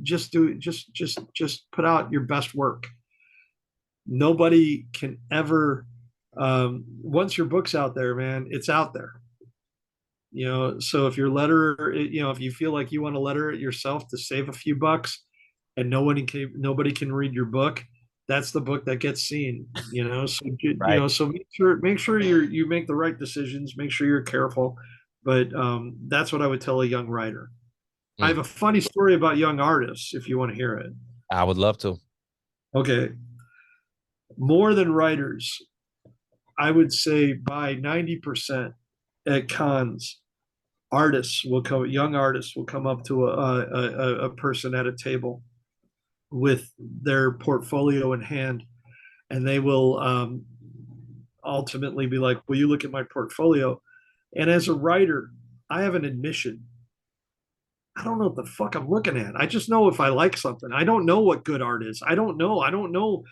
Just put out your best work. Nobody can ever. Once your book's out there, man, it's out there. So if your letter, if you feel like you want to letter it yourself to save a few bucks, and nobody can read your book, that's the book that gets seen. Right. So make sure you make the right decisions, make sure you're careful. But that's what I would tell a young writer. I Mm. have a funny story about young artists if you want to hear it. I would love to. Okay, more than writers, I would say by 90% at cons, young artists will come up to a person at a table with their portfolio in hand, and they will ultimately be like, "Will you look at my portfolio?" And as a writer, I have an admission. I don't know what the fuck I'm looking at. I just know if I like something. I don't know what good art is. I don't know. I don't know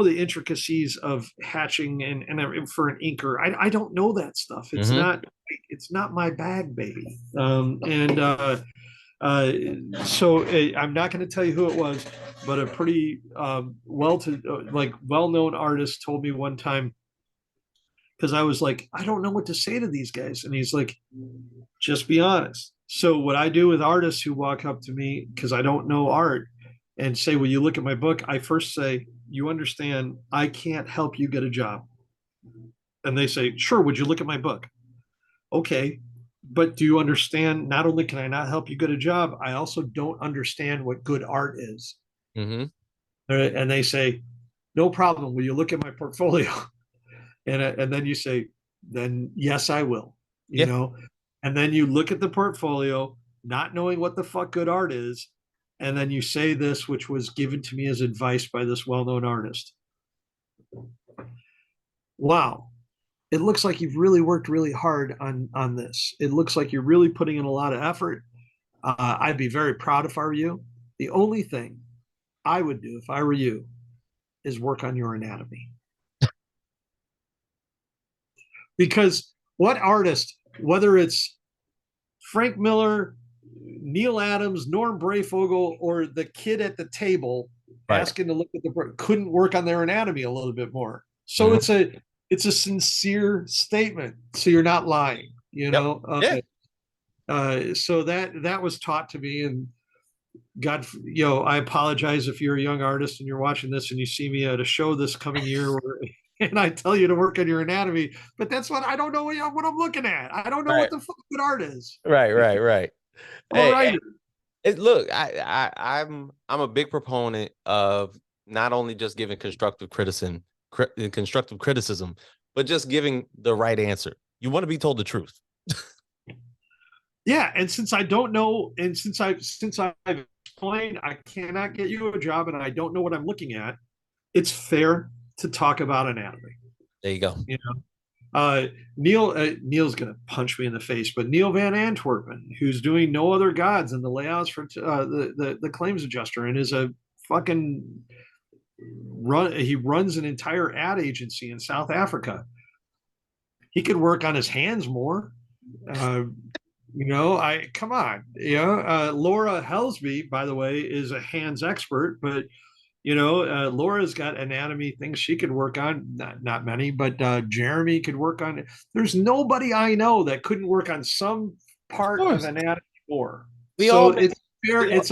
the intricacies of hatching and for an inker. I don't know that stuff. Mm-hmm. It's not my bag, baby. Uh, I'm not going to tell you who it was, but a pretty well known artist told me one time, because I was like, I don't know what to say to these guys, and he's like, just be honest. So what I do with artists who walk up to me because I don't know art and say, "Will you look at my book?" I first say, "You understand, I can't help you get a job." And they say, "Sure, would you look at my book?" Okay, but do you understand? Not only can I not help you get a job, I also don't understand what good art is. Mm-hmm. And they say, "No problem. Will you look at my portfolio?" And then you say, "Then yes, I will." You Yeah. know, and then you look at the portfolio, not knowing what the fuck good art is, and then you say this, which was given to me as advice by this well-known artist. Wow, it looks like you've really worked really hard on this. It looks like you're really putting in a lot of effort. I'd be very proud if I were you. The only thing I would do if I were you is work on your anatomy. Because what artist, whether it's Frank Miller, Neil Adams, Norm Brayfogle, or the kid at the table Right. asking to look at the couldn't work on their anatomy a little bit more. So Mm-hmm. it's a sincere statement. So you're not lying, you Yep. know. Yeah. So that was taught to me, and God, you know, I apologize if you're a young artist and you're watching this and you see me at a show this coming year where, and I tell you to work on your anatomy, but that's what I don't know what I'm looking at. I don't know Right. what the fuck good art is. Right. Right. Right. I'm a Hey, writer. look, I'm a big proponent of not only just giving constructive criticism, but just giving the right answer. You want to be told the truth. Yeah, and since I don't know, and since I've explained I cannot get you a job and I don't know what I'm looking at, it's fair to talk about anatomy. There you go. You know, Neil's gonna punch me in the face, but Neil Van Antwerpen, who's doing No Other Gods and the layouts for the claims adjuster, and is a fucking run. He runs an entire ad agency in South Africa. He could work on his hands more. Uh, You know, I come on. Laura Helsby, by the way, is a hands expert, but Laura's got anatomy things she could work on. Not many, but Jeremy could work on it. There's nobody I know that couldn't work on some Of part of course. anatomy more. We So all make it's fair. we all, It's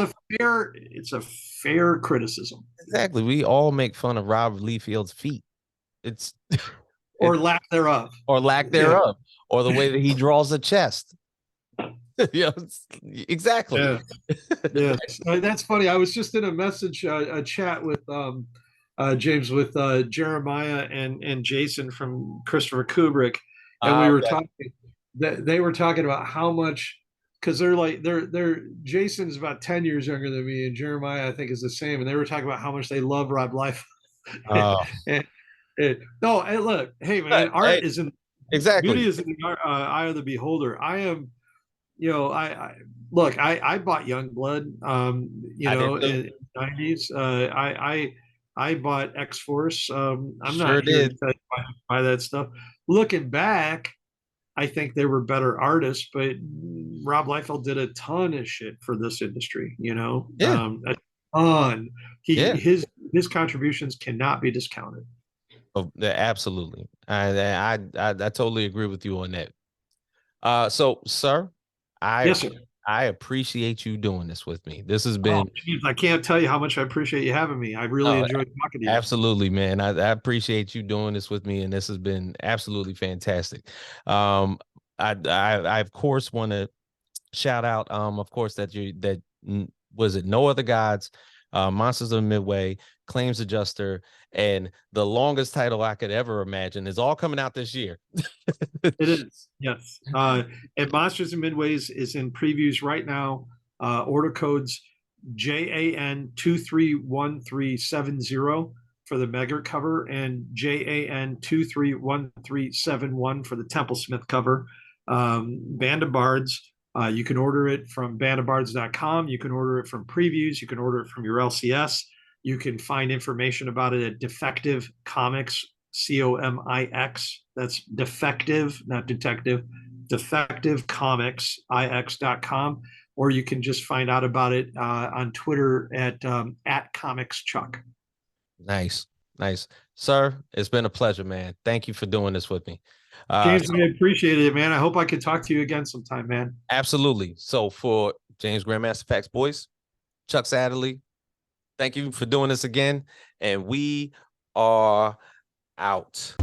a fair criticism exactly. We all make fun of Rob Liefield's feet. It's or it lack thereof. or lack Yeah, thereof, or the way that he draws a chest. Yeah, exactly. yeah. Yeah, that's funny. I was just in a message a chat with James with Jeremiah and Jason from Christopher Kubrick, and we were Okay. talking that they were talking about how much because they're Jason's about 10 years younger than me, and Jeremiah I think is the same, and they were talking about how much they love Rob Life. Oh, and, no, hey, look, hey man, but, hey, art is in beauty exactly. is in the eye of the beholder. I am I look, I bought Youngblood, I did too. in the 90s. I bought X Force. I'm Sure not here to did. tell you buy that stuff. Looking back, I think they were better artists, but Rob Liefeld did a ton of shit for this industry, Yeah. a ton. He Yeah. his contributions cannot be discounted. Oh, yeah, absolutely. I totally agree with you on that. So, sir, I Yes, sir. I appreciate you doing this with me. This has Oh, been geez, I can't tell you how much I appreciate you having me. I really uh, enjoyed talking to you. absolutely, man. I appreciate you doing this with me, and this has been absolutely fantastic. I of course want to shout out, of course, was it No Other Gods, Monsters of Midway, Claims Adjuster, and the longest title I could ever imagine is all coming out this year. It is, yes. And Monsters and Midways is in previews right now. Order codes JAN 231370 for the Megger cover and JAN 231371 for the Temple Smith cover. Band of Bards. You can order it from bandofbards.com. You can order it from previews. You can order it from your LCS. You can find information about it at Defective Comics, COMIX. That's defective, not detective, defectivecomicsix.com. Or you can just find out about it on Twitter at @ComicsChuck. Nice, nice, sir. It's been a pleasure, man. Thank you for doing this with me. James, I appreciate it, man. I hope I can talk to you again sometime, man. Absolutely. So for James Grandmaster Facts Boys, Chuck Satterlee, thank you for doing this again, and we are out.